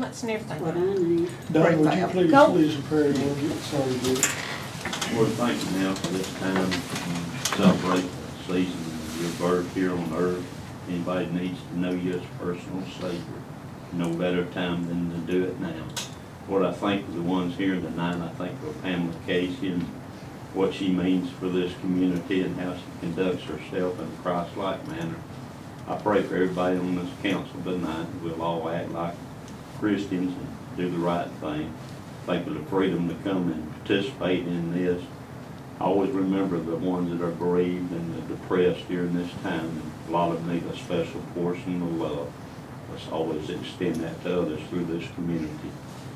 lights and everything. What I need. Don, would you please Go. lead us in prayer and we'll get started with it? Lord, thank you now for this time to celebrate the season of your birth here on earth. Anybody needs to know you as personal Savior, no better time than to do it now. Lord, I thank for the ones here tonight. I thank for Pamela Casey and what she means for this community and how she conducts herself in a Christ-like manner. I pray for everybody on this council tonight that we'll all act like Christians and do the right thing. Thank you for the freedom to come and participate in this. I always remember the ones that are bereaved and the depressed during this time, and a lot of them need a special portion of love. Let's always extend that to others through this community.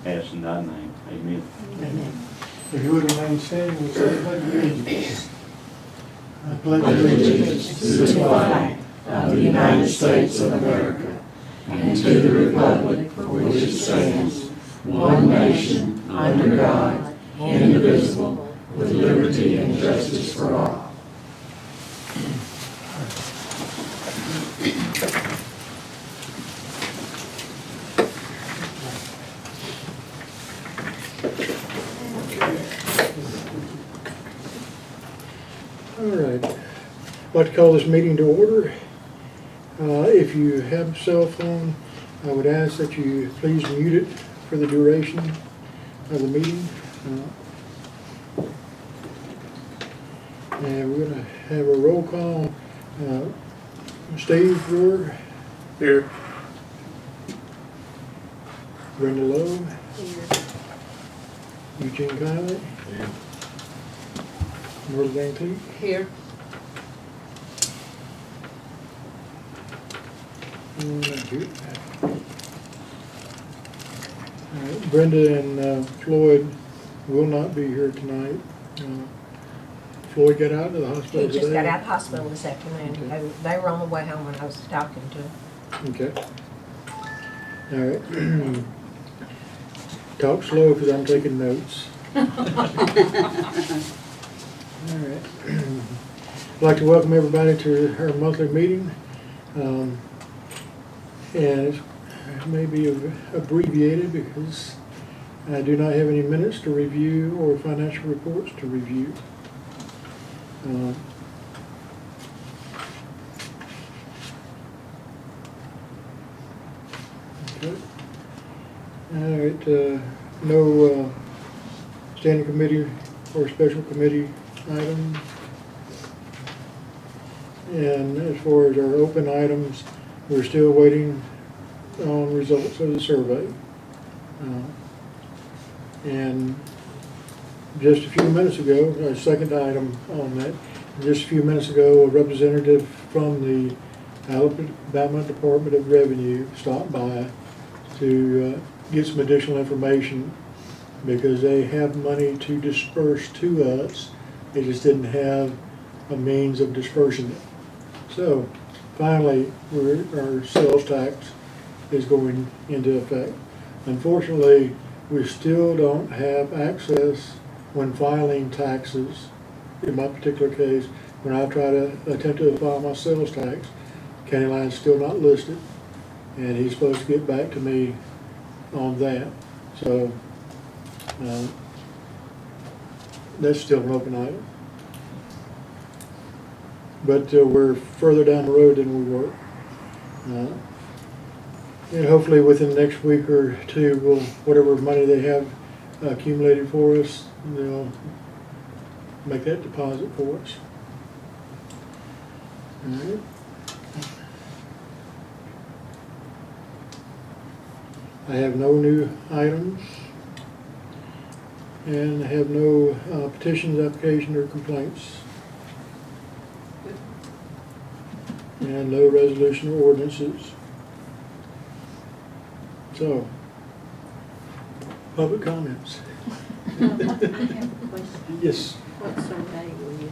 Ask in thy name, amen. Amen. If you would remain standing, we'll say the pledge of allegiance. I pledge allegiance to the flag of the United States of America and to the republic for which it stands, one nation, under God, indivisible, with liberty and justice for all. All right. I'd like to call this meeting to order. If you have a cell phone, I would ask that you please mute it for the duration of the meeting. And we're going to have a roll call. Steve Brewer. Here. Brenda Lowe. Eugene Kiley. Here. Merle Van Cleef. Here. Thank you. All right, Brenda and Floyd will not be here tonight. Floyd got out of the hospital He today. just got out of the hospital this afternoon. Okay. They were on the way home when I was talking to them. Okay. All right. Talk slow because I'm taking notes. All right. I'd like to welcome everybody to our monthly meeting. And it may be abbreviated because I do not have any minutes to review or financial reports to review. Okay. All right. No standing committee or special committee items. And as far as our open items, we're still waiting on results of the survey. And just a few minutes ago, our second item on that, just a few minutes ago, a representative from the Alabama Department of Revenue stopped by to get some additional information because they have money to disperse to us. They just didn't have a means of dispersing it. So finally, our sales tax is going into effect. Unfortunately, we still don't have access when filing taxes. In my particular case, when I try to attempt to file my sales tax, County Line's still not listed, and he's supposed to get back to me on that. So that's still an open item. But we're further down the road than we were. And hopefully within the next week or two, whatever money they have accumulated for us, they'll make that deposit for us. All right. I have no new items, and I have no petitions, applications, or complaints. And no resolution or ordinances. So, public comments. I have a question. Yes, What survey were you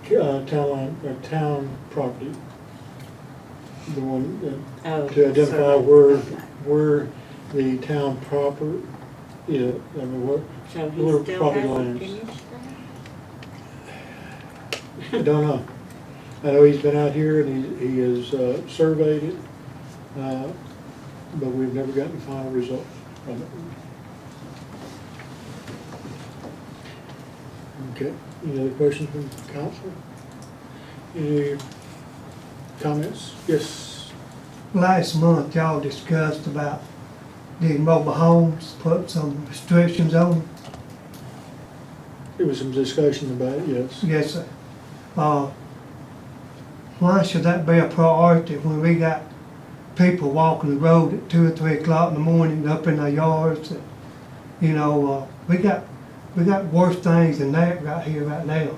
talking town line, or town property. The one about? to identify survey. where the town proper is, I mean, what, So where he still property hasn't lines. finished that? I don't know. I know he's been out here and he has surveyed it. but we've never gotten the final result from it. Okay, any other questions from council? Any comments? Yes, Last month, y'all discussed about these mobile homes, put some restrictions on them. there was some discussion about it, yes. Yes, sir. Why should that be a priority when we got people walking the road at 2 or 3 o'clock in the morning up in their yards? You know, we got worse things than that right here, right now.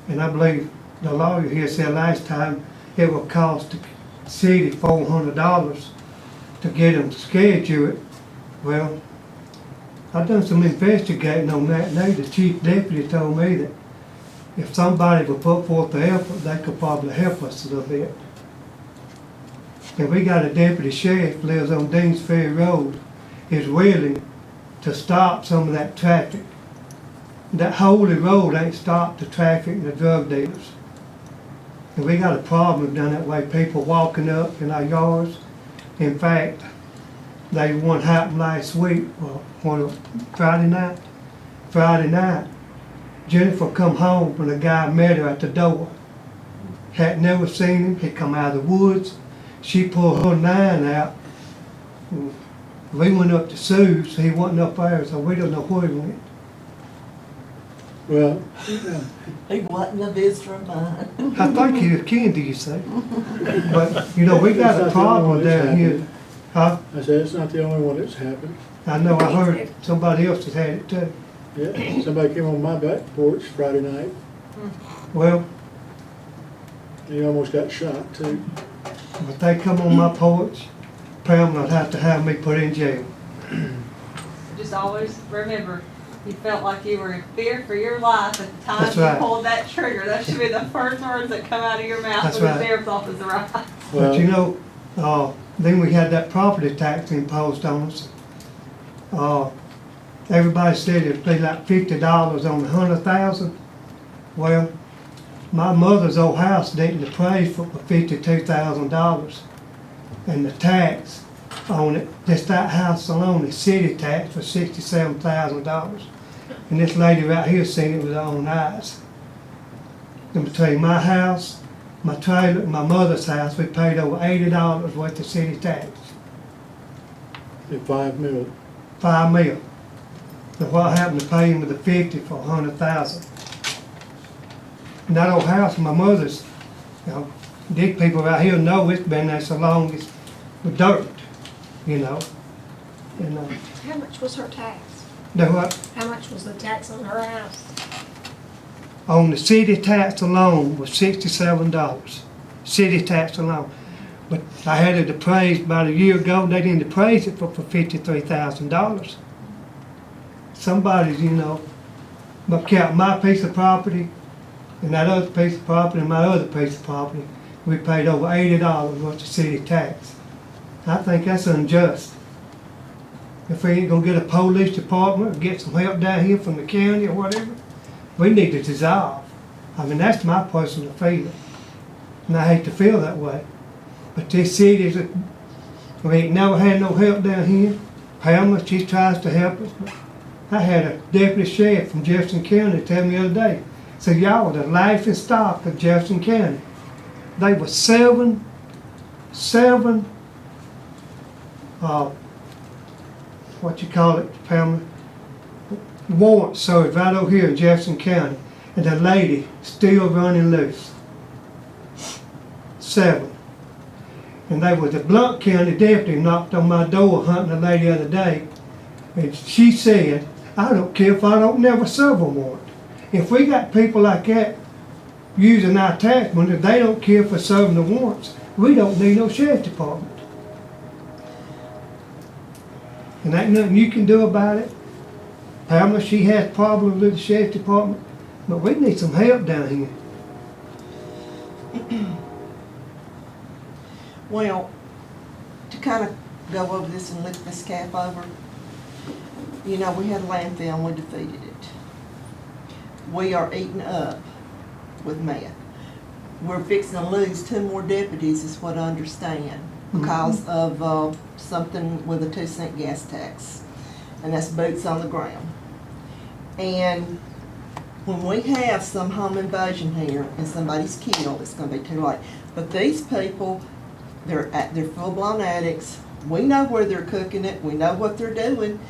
And I believe the lawyer here said last time it would cost the city $400 to get them to schedule it. Well, I've done some investigating on that now. The chief deputy told me that if somebody would put forth the effort, they could probably help us a little bit. And we got a deputy sheriff lives on Deans Ferry Road, is willing to stop some of that traffic. That Holy Road ain't stopped the traffic and the drug dealers. And we got a problem down that way, people walking up in our yards. In fact, they one happened last week, Friday night. Jennifer come home and a guy met her at the door. Had never seen him, he come out of the woods. She pulled her 9 out. We went up to Sue's, he wasn't up there, so we don't know where he went. Well, He wasn't a visitor of mine. I think he was Candy, you say. But, you know, we got a problem down here. Huh? I said, it's not the only one that's happened. I know, I heard somebody else has had it too. Yeah, somebody came on my back porch Friday night, Well, and he almost got shot too. if they come on my porch, Pamela have to have me put in jail. Just always remember, you felt like you were in fear for your life at the time That's you right. pulled that trigger. That should be the first words that come out of your mouth That's when right. the sheriff's office arrives. But you Well, know, then we had that property tax imposed on us. Everybody said it'd be like $50 on 100,000. Well, my mother's old house didn't appraise for $52,000. And the tax on it, just that house alone, the city tax was $67,000. And this lady right here seen it with her own eyes. And between my house, my trailer, and my mother's house, we paid over $80 worth of city tax. at $5 million. $5 million. Now what happened to pay him with the 50 for 100,000? And that old house, my mother's, you know, these people right here know it's been there so long, it's with dirt, you know. And, How much was her tax? the what, How much was the tax on her house? on the city tax alone was $67. City tax alone. But I had it appraised about a year ago, they didn't appraise it for $53,000. Somebody's, you know, but count my piece of property and that other piece of property and my other piece of property, we paid over $80 worth of city tax. I think that's unjust. If we ain't gonna get a police department or get some help down here from the county or whatever, we need to dissolve. I mean, that's my personal feeling. And I hate to feel that way. But this city, we ain't never had no help down here. Pamela, she tries to help us. But I had a deputy sheriff from Jefferson County tell me the other day, said, y'all were the life and stock of Jefferson County. They were seven, what you call it, Pamela? Warrants served right over here in Jefferson County. And the lady still running loose. 7. And they was a Blount County deputy knocked on my door hunting a lady the other day. And she said, I don't care if I don't never serve a warrant. If we got people like that using our tax money, if they don't care for serving the warrants, we don't need no sheriff department. And ain't nothing you can do about it. Pamela, she has problems with the sheriff department, but we need some help down here. Well, to kind of go over this and lift this cap over, you know, we had a landfill and we defeated it. We are eaten up with meth. We're fixing to lose 2 more deputies is what I understand. because of, something with a 2-cent gas tax. And that's boots on the ground. And when we have some home invasion here and somebody's killed, it's gonna be too late. But these people, they're full-blown addicts. We know where they're cooking it, we know what they're doing,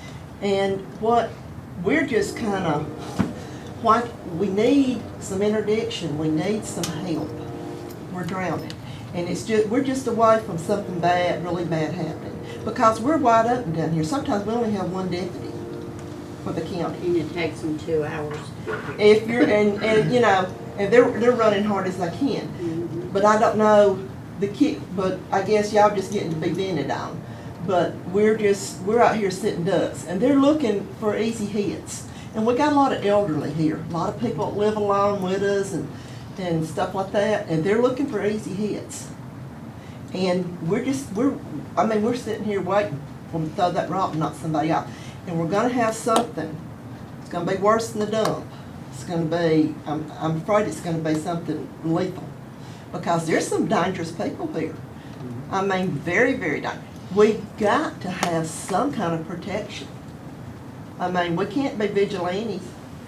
and we're just kinda, we need some interdiction, we need some help. We're drowning. And we're just away from something bad, really bad happening. Because we're wide open down here. Sometimes we only have one deputy for the county. And it takes them 2 hours. If you're, and you know, and they're running hard as they can. But I don't know but I guess y'all just getting to be vented on. But we're out here sitting ducks, and they're looking for easy hits. And we got a lot of elderly here, a lot of people that live alone with us and stuff like that, and they're looking for easy hits. And we're sitting here waiting for them to throw that rock and knock somebody out. And we're gonna have something, it's gonna be worse than the dump. It's gonna be, I'm afraid it's gonna be something lethal. Because there's some dangerous people here. I mean, very, very dangerous. We've got to have some kind of protection. I mean, we can't be vigilantes.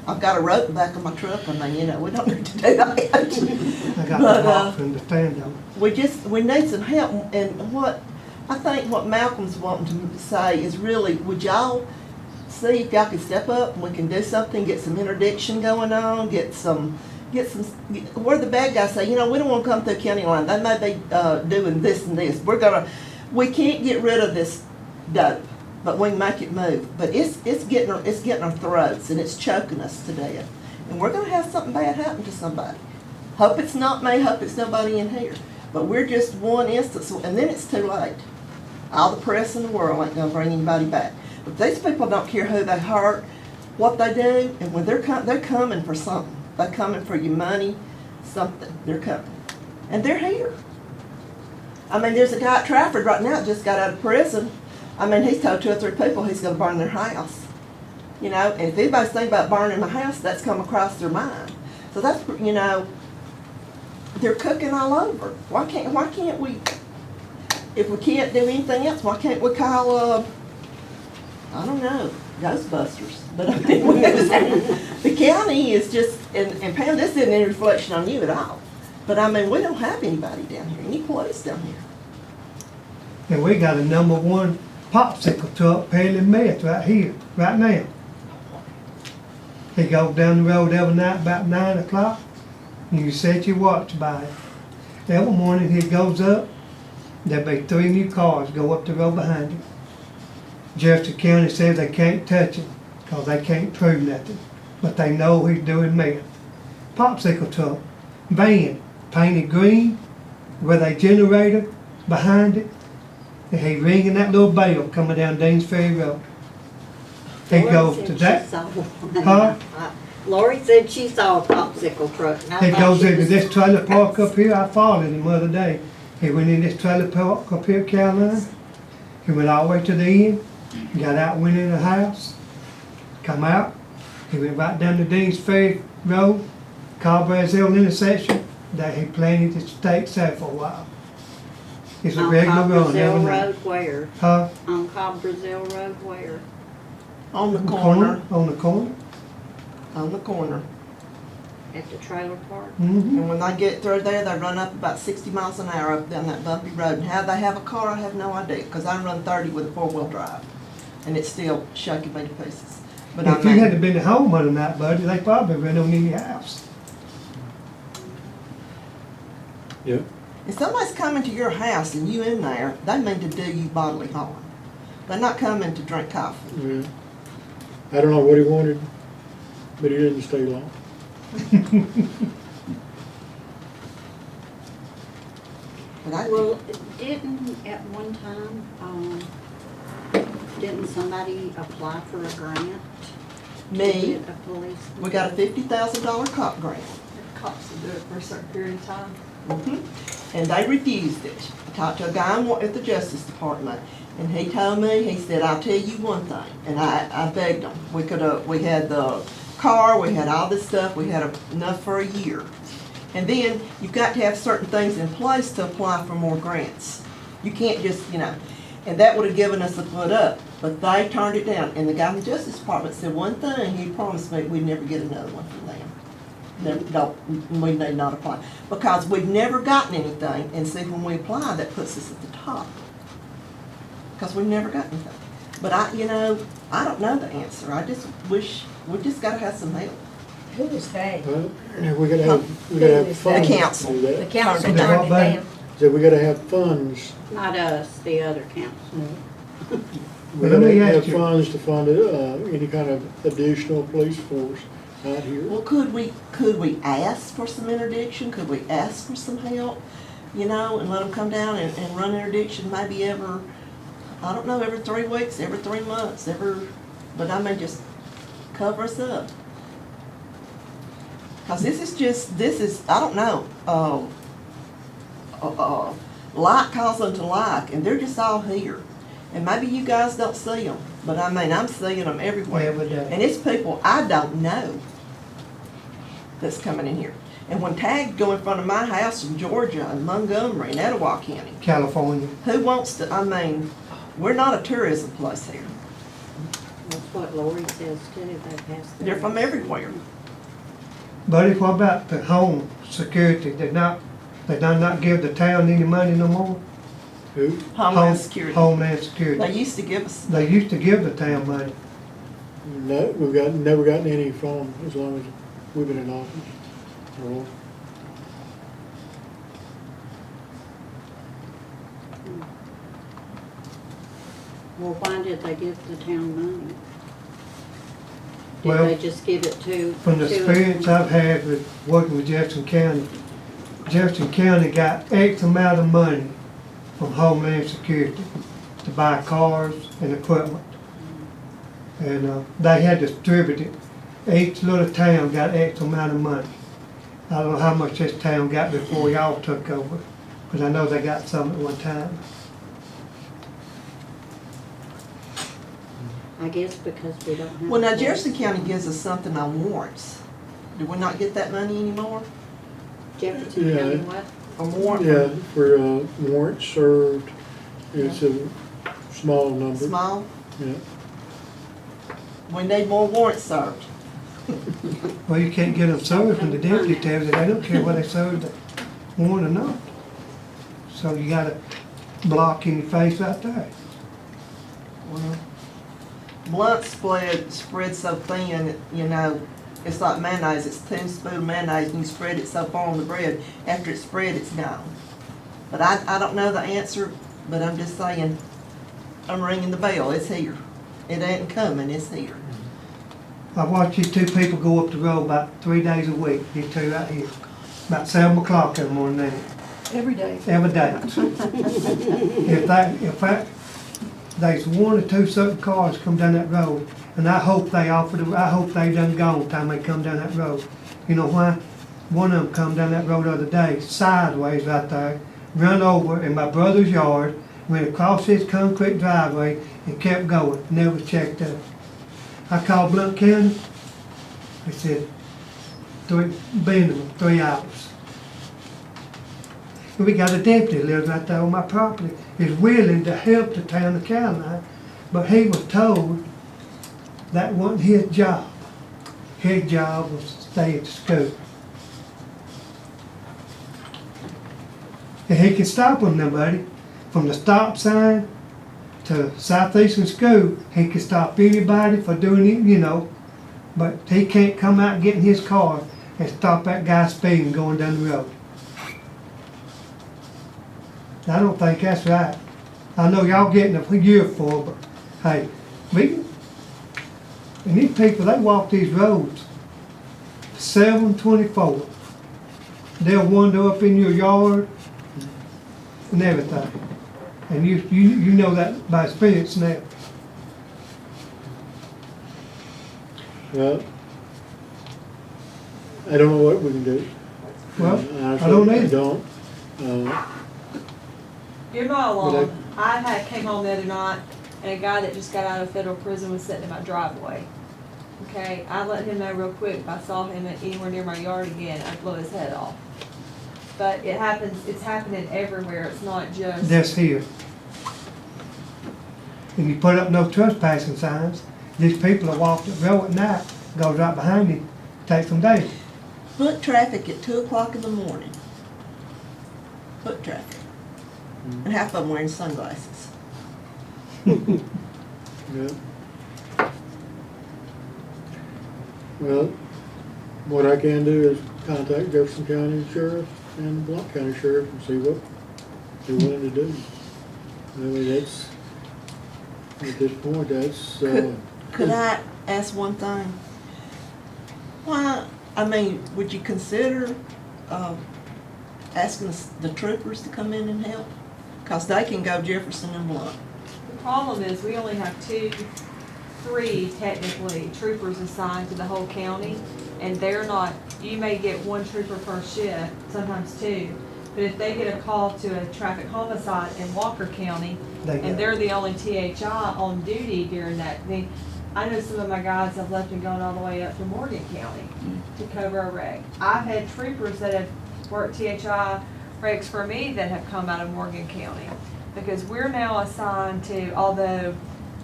I've got a rope in the back of my truck, I mean, you know, we don't need to do that. I got But, the rock and the stand on. we need some help, and I think what Malcolm's wanting to say is really, would y'all see if y'all can step up and we can do something, get some interdiction going on, where the bad guys say, you know, we don't want to come through county line, they may be, doing this and this, we can't get rid of this dope, but we can make it move, but it's getting our throats, and it's choking us to death, and we're gonna have something bad happen to somebody. Hope it's not me, hope it's nobody in here, but we're just one instance, and then it's too late. All the press in the world ain't gonna bring anybody back. But these people don't care who they hurt, what they do, and when they're coming for something. They're coming for your money, something, they're coming. And they're here. I mean, there's a guy at Trafford right now that just got out of prison. I mean, he's told 2 or 3 people he's gonna burn their house. You know, and if anybody's thinking about burning my house, that's come across their mind. So that's, you know, they're cooking all over. Why can't we, if we can't do anything else, why can't we call, I don't know, Ghostbusters? But I mean, the county is just, and Pam, this isn't any reflection on you at all. But I mean, we don't have anybody down here, any police down here. And we got a #1 popsicle truck peddling meth right here, right now. He goes down the road every night about 9 o'clock, and you set your watch by it. Every morning he goes up, there'll be 3 new cars go up the road behind him. Jefferson County says they can't touch him, because they can't prove nothing, but they know he's doing meth. Popsicle truck, van, painted green, with a generator behind it, and he ringing that little bell coming down Deans Ferry Road. He goes to that, huh? Lori said she saw a popsicle truck. And I He thought goes she into was- this trailer park up here, I followed him the other day. He went in this trailer park up here, Carolina. He went all the way to the end, got out, went in the house, come out. He went right down the Deans Ferry Road, Carl Brazil intersection, that he planted his stakes there for a while. It's a On regular Cobb run Brazil every night. Road where? Huh? On Cobb Brazil Road where? On the corner, On the corner. on the corner. At the trailer park? Mm-hmm. And when they get through there, they run up about 60 miles an hour up down that bumpy road. And how they have a car, I have no idea, because I run 30 with a 4-wheel drive, and it's still shaking me to pieces. But I If you hadn't mean, been at home on that, buddy, they probably run on in your house. Yep. if somebody's coming to your house and you in there, they mean to do you bodily harm. They're not coming to drink coffee. Yeah. I don't know what he wanted, but he didn't stay long. But I, Well, didn't at one time, didn't somebody apply for a grant? to me, get a police? we got a $50,000 cop grant. Cops will do it for a certain period of time. And they refused it. I talked to a guy at the Justice Department, and he told me, he said, I'll tell you one thing, and I begged him. We had the car, we had all this stuff, we had enough for a year. And then, you've got to have certain things in place to apply for more grants. You can't just, you know, and that would've given us a foot up, but they turned it down. And the guy in the Justice Department said one thing, he promised me we'd never get another one from them. We need not apply, because we've never gotten anything, and see, when we apply, that puts us at the top. Because we've never got anything. But I don't know the answer, I just wish, we just gotta have some help. Who was they? Well, we gotta have funds The to council. do The that. council Turned it turned it down. down. So we gotta have funds. Not us, the other council. We Well, let gotta me have ask you- funds to fund, any kind of additional police force out here. Well, could we ask for some interdiction? Could we ask for some help? You know, and let them come down and run interdiction maybe every 3 weeks, every 3 months, but I mean, just cover us up. Cause this is, I don't know, like calls unto like, and they're just all here. And maybe you guys don't see them, but I mean, I'm seeing them everywhere. Every day. And it's people I don't know that's coming in here. And when tags go in front of my house from Georgia and Montgomery and Etowah County, California. who wants to, I mean, we're not a tourism place here. That's what Lori says too, they pass. They're from everywhere. Buddy, what about the home security? They not give the town any money no more? Who? Homeland Security. Homeland They Security. used to give us, They used to give the town money. No, never gotten any from them as long as we've been in office. Or- Well, why did they give the town money? Well, Did they just give it to? From the to us? experience I've had with working with Jefferson County got X amount of money from Homeland Security to buy cars and equipment. And they had distributed, each little town got X amount of money. I don't know how much this town got before y'all took over, but I know they got some at one time. I guess because we don't have. well, now a- Jefferson County gives us something on warrants. Do we not get that money anymore? Jefferson Yeah. County what? On warrant? Yeah, for warrants served, it's a small number. Small? Yeah. We need more warrants served. Well, you can't get them served from the deputy tells you, they don't care whether they served the warrant or not. So you got a block in your face right there. Well, blunt spread so thin, you know, it's like mayonnaise, it's a teaspoon of mayonnaise and you spread it so far on the bread, after it's spread, it's gone. But I don't know the answer, but I'm just saying, I'm ringing the bell, it's here. It ain't coming, it's here. I watch these two people go up the road about 3 days a week, these two right here, about 7 o'clock in the morning now. Every day. Every day. There's 1 or 2 certain cars come down that road, and I hope they done gone time they come down that road. You know why? One of them come down that road the other day, sideways right there, run over in my brother's yard, went across his concrete driveway, and kept going, never checked up. I called Blount County, they said, been 3 hours. We got a deputy lives right there on my property, is willing to help the town of Caroline, but he was told that wasn't his job. His job was to stay at the school. And he can stop them now, buddy, from the stop sign to Southeastern School, he can stop anybody for doing it, you know, but he can't come out and get in his car and stop that guy speeding going down the road. I don't think that's right. I know y'all getting a year for, but hey, and these people, they walk these roads 7/24. They'll wander up in your yard and everything. And you know that by experience now. Well, I don't know what we can do. Well, Honestly, I don't either. I don't. You're not But alone. Came home the other night, and a guy that just got out of federal prison was sitting in my driveway. Okay, I let him know real quick, if I saw him anywhere near my yard again, I'd blow his head off. but it's happening everywhere, it's not just. That's here. And you put up no trespassing signs, these people that walk the road at night, goes right behind you, takes them down. Foot traffic at 2 o'clock in the morning. Foot traffic. And half of them wearing sunglasses. Yeah. Well, what I can do is contact Jefferson County Sheriff and Blount County Sheriff and see what they're willing to do. I mean, that's, at this point, that's, Could I ask one thing? Why, I mean, would you consider, asking the troopers to come in and help? Cause they can go Jefferson and Blount. The problem is, we only have three technically troopers assigned to the whole county, and they're not, you may get one trooper per shift, sometimes two, but if they get a call to a traffic homicide in Walker County, They go. and they're the only THI on duty during that, I know some of my guys have left and gone all the way up to Morgan County to cover a wreck. I've had troopers that have worked THI wrecks for me that have come out of Morgan County, because we're now assigned to, although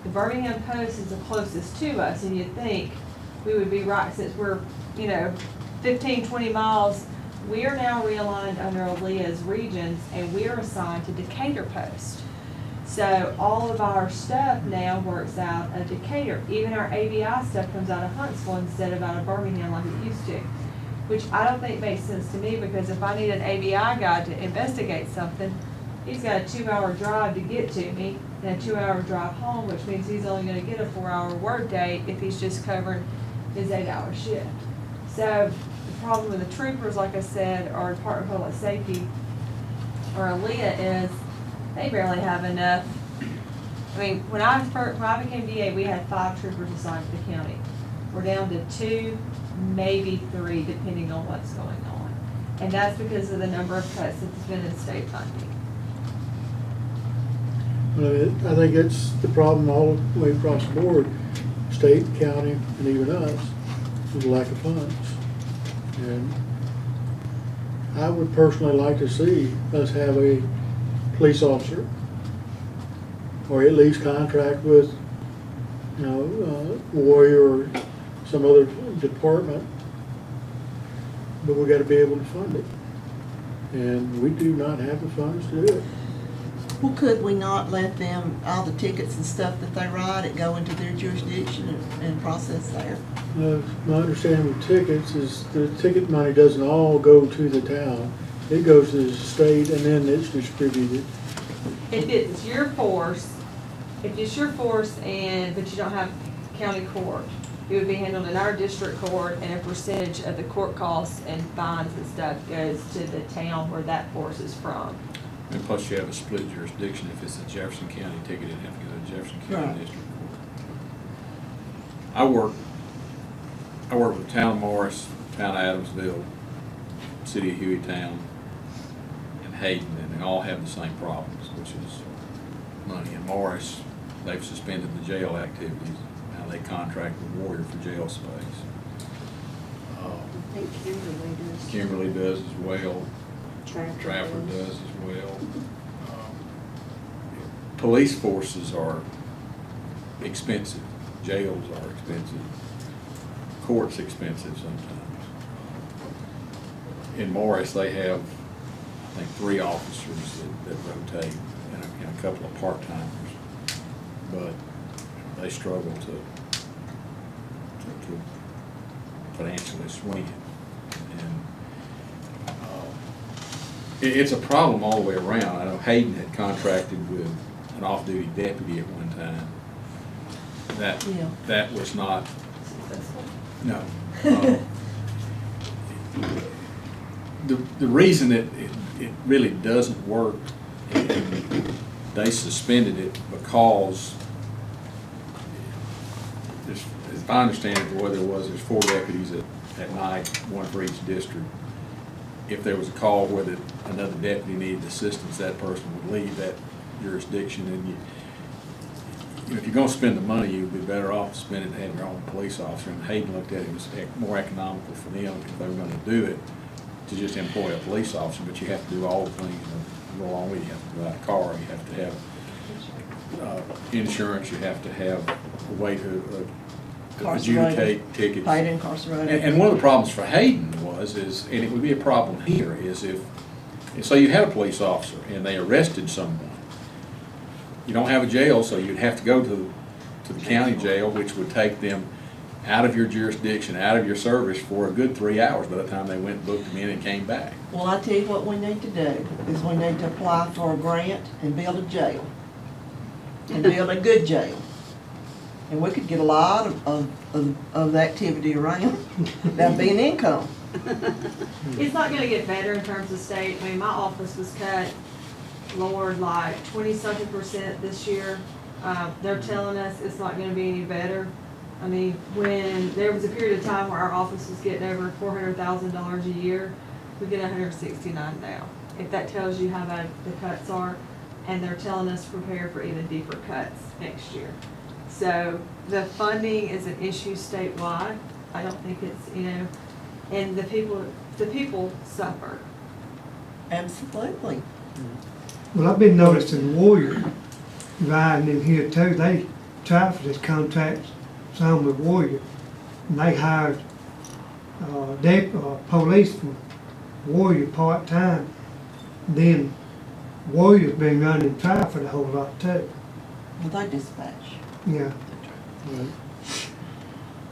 the Birmingham Post is the closest to us, and you'd think we would be right, since we're, 15, 20 miles, we are now realigned under Aaliyah's regions, and we are assigned to Decatur Post. So all of our stuff now works out of Decatur. Even our ABI stuff comes out of Huntsville instead of out of Birmingham like it used to, which I don't think makes sense to me, because if I need an ABI guy to investigate something, he's got a 2-hour drive to get to me and a 2-hour drive home, which means he's only gonna get a 4-hour workday if he's just covering his 8-hour shift. So the problem with the troopers, like I said, or Department of Public Safety or Aaliyah, is they barely have enough. I mean, when I became DA, we had 5 troopers assigned to the county. We're down to 2, maybe 3, depending on what's going on. And that's because of the number of cuts that's been in state funding. I think it's the problem all the way across the board, state, county, and even us, is the lack of funds. And I would personally like to see us have a police officer, or at least contract with, Warrior or some other department, but we gotta be able to fund it. And we do not have the funds to do it. Well, could we not let them, all the tickets and stuff that they write, it go into their jurisdiction and process there? My understanding with tickets is the ticket money doesn't all go to the town. It goes to the state and then it's distributed. If it's your force, but you don't have county court, it would be handled in our district court, and a percentage of the court costs and fines and stuff goes to the town where that force is from. And plus you have a split jurisdiction. If it's a Jefferson County ticket, it'd have to go to Jefferson County Right. District Court. I work with Town of Morris, Town of Adamsville, City of Hueytown, and Hayden, and they all have the same problems, which is money. In Morris, they've suspended the jail activities. Now they contract with Warrior for jail space. I think Kimberly does. Kimberly does as well. Trafford does. does as well. Police forces are expensive. Jails are expensive. Court's expensive sometimes. In Morris, they have, I think, 3 officers that rotate and a couple of part-timers. But they struggle to financially swing it. And it's a problem all the way around. I know Hayden had contracted with an off-duty deputy at one time. Yeah. That was not, Successful. no. The reason it really doesn't work, and they suspended it because, if I understand it, the way there's 4 deputies at night, 1 for each district. If there was a call where another deputy needed assistance, that person would leave that jurisdiction, and if you're gonna spend the money, you'd be better off spending having your own police officer. And Hayden looked at it as more economical for them if they were gonna do it, to just employ a police officer, but you have to do all the things that go along with it. You have to buy a car, you have to have insurance, you have to have a way to adjudicate tickets. Paid incarcerated. And one of the problems for Hayden is, and it would be a problem here, is if so you had a police officer and they arrested someone. You don't have a jail, so you'd have to go to the county jail, which would take them out of your jurisdiction, out of your service for a good 3 hours by the time they went and booked them in and came back. Well, I tell you what we need to do, is we need to apply for a grant and build a jail. And build a good jail. And we could get a lot of activity around. That'd be an income. It's not gonna get better in terms of state. I mean, my office was cut, Lord, like 20-something% this year. They're telling us it's not gonna be any better. I mean, when there was a period of time where our office was getting over $400,000 a year, we get 169 now. If that tells you how bad the cuts are, and they're telling us to prepare for even deeper cuts next year. So the funding is an issue statewide. I don't think it's, and the people suffer. Absolutely. Well, I've been noticing Warrior riding in here too. They try for this contract, some with Warrior. And they hired, police from Warrior part-time. Then Warrior's been running traffic a whole lot too. Well, they dispatch. Yeah. Right.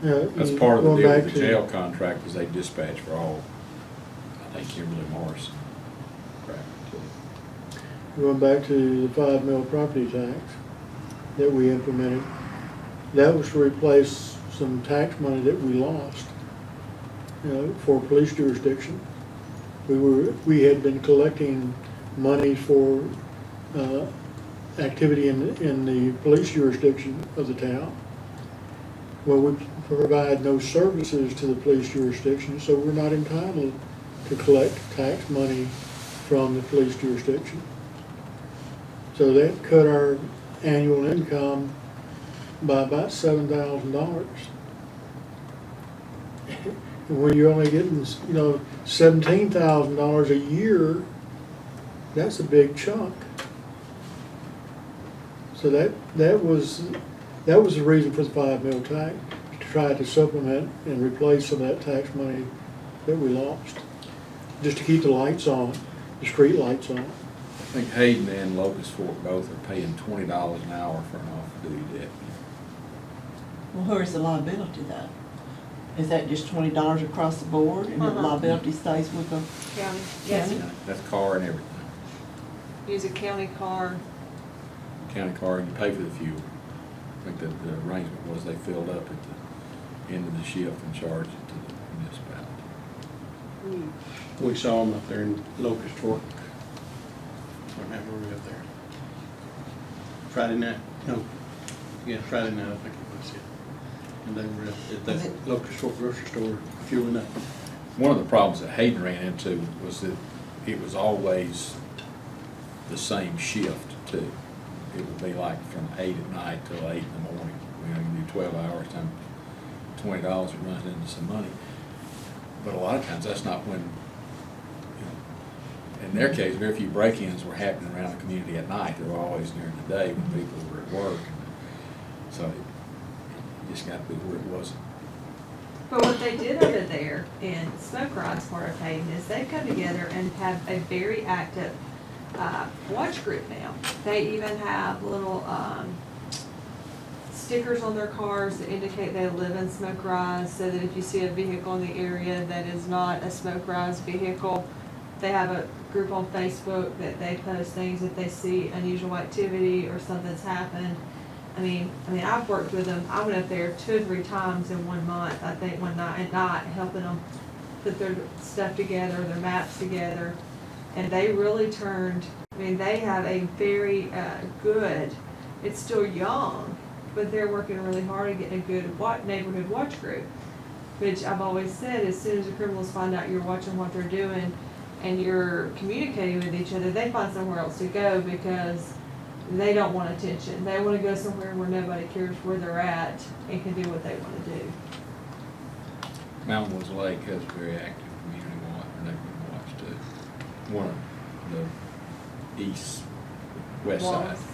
Yeah, That's and part of the going deal back with the to- jail contract, is they dispatch for all, I think Kimberly Morris. Correct. Going back to the 5 mil property tax that we implemented, that was to replace some tax money that we lost, for police jurisdiction. We had been collecting money for, activity in the police jurisdiction of the town. Well, we provide no services to the police jurisdiction, so we're not entitled to collect tax money from the police jurisdiction. So that cut our annual income by about $7,000. And when you're only getting, $17,000 a year, that's a big chunk. So that was the reason for the 5 mil tax, to try to supplement and replace some of that tax money that we lost, just to keep the lights on, the street lights on. I think Hayden and Locust Fork both are paying $20 an hour for an off-duty deputy. Well, where's the liability though? Is that just $20 across the board and the liability stays with the County, yes, County? That's car and everything. use a county car. County car, and you pay for the fuel. I think that the arrangement was they filled up at the end of the shift and charged it to the municipality. We saw them up there in Locust Fork. Whenever we were up there. Friday night, Friday night, I think it was, yeah. And they were at that Locust Fork grocery store fueling up. One of the problems that Hayden ran into was that it was always the same shift too. It would be like from 8 at night till 8 in the morning. You do 12 hours times $20, it runs into some money. But a lot of times that's not when, in their case, very few break-ins were happening around the community at night. They were always during the day when people were at work. So it just got to be where it wasn't. But what they did over there in Smoke Rod's part of Hayden is they come together and have a very active watch group now. They even have little stickers on their cars that indicate they live in Smoke Rise, so that if you see a vehicle in the area that is not a Smoke Rise vehicle, they have a group on Facebook that they post things if they see unusual activity or something's happened. I mean, I've worked with them. I went up there 2 or 3 times in 1 month, I think one night at night, helping them put their stuff together, their maps together. And they really turned, they have a very good, it's still young, but they're working really hard at getting a good neighborhood watch group. Which I've always said, as soon as the criminals find out you're watching what they're doing and you're communicating with each other, they find somewhere else to go because they don't want attention. They want to go somewhere where nobody cares where they're at and can do what they want to do. Mountain Woods Lake has a very active community watch, neighborhood one, the east, west side. Wallace.